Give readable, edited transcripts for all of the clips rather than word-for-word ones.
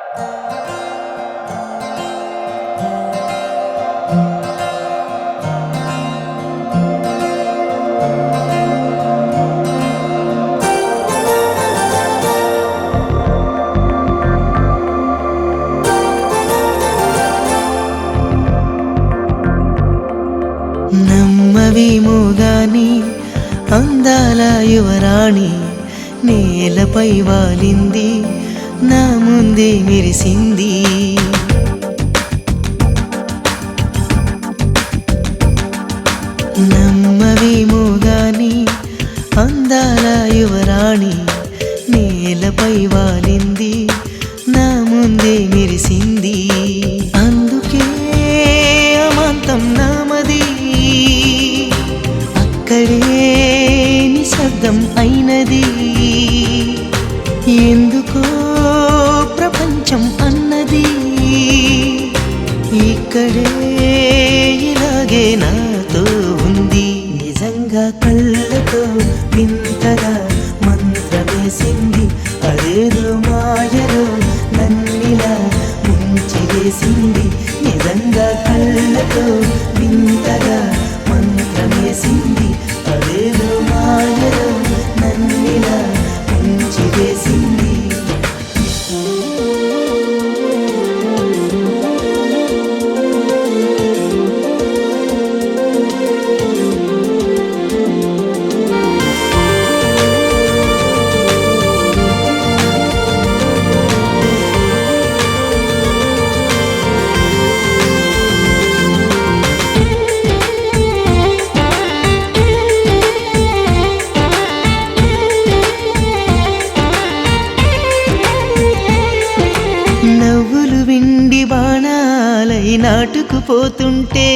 నమ్మవేమో గాని అందాల యువరాణి నేలపై వాలింది, నా ముందే మెరిసింది. నమ్మవేమో గాని అందాల యువరాణి నేలపై వాలింది, నా ముందే మెరిసింది. అందుకే అమాంతం నామది, అక్కడే నిశ్శబ్దం అయినది. ఎందుకో ప్రపంచం అన్నది ఇక్కడే ఇలాగే నాతో ఉంది. నిజంగా కళ్ళతో వింతగా మంత్రమేసింది, అదేదో మాయలో నన్నిలా ముంచివేసింది. నిజంగా కళ్ళతో వింతగా మంత్రమేసింది, అదేదో మాయలో నన్నిలా ముంచివేసింది. నవ్వులు విండి బాణాలై నాటుకుపోతుంటే,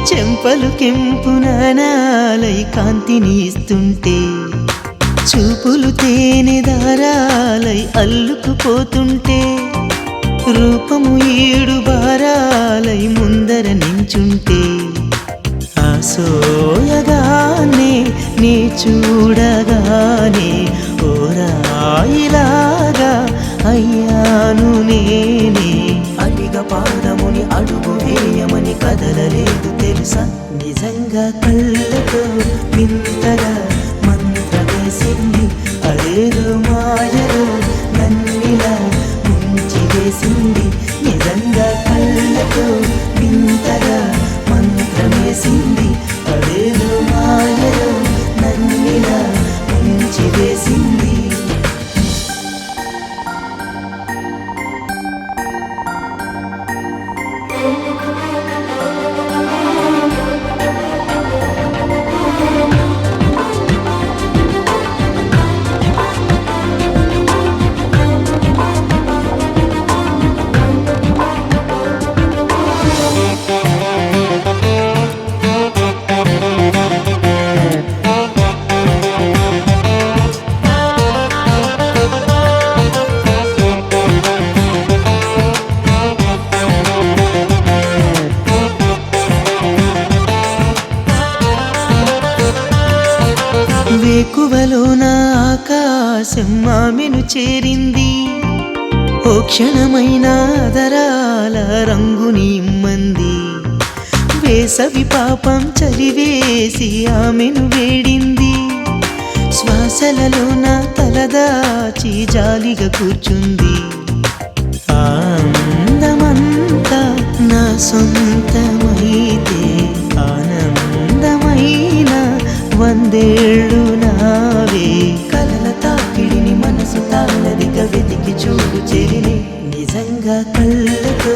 చెంపలు కెంపు నాణాలై కాంతిని ఇస్తుంటే, చూపులు తేనె దారాలై అల్లుకుపోతుంటే, రూపము ఏడు బారాలై ముందర నించుంటే, ఆసోయగానే నీ చూడగానే ఓరాయిలాగా అయ్యాను నేనే. అడిగ పాదముని అడుగు వేయమని కదలలేదు తెలుసా. నిజంగా కళ్ళతో వింతగా మంత్రమేసింది, అదేదో మాయలో నన్నిలా ముంచివేసింది. నిజంగా కళ్ళతో వింతగా మంత్రమేసింది, అదేదో మాయలో నన్నిలా ముంచివేసింది. వేకువలో నా ఆకాశం ఆమెను చేరింది, ఓ క్షణమైన దరాల రంగుని ఇమ్మంది. వేసవి పాపం చలివేసి ఆమెను వేడింది, శ్వాసలలో నా తలదాచి జాలిగా కూర్చుంది. ఆనందమంతా నా సొంతమైతే ఆనందమైన వందేళ్ళు నావే. కలల తాకిడిని మనసు తానదిగా వెతికి చూడు చెరిని. నిజంగా కళ్ళతో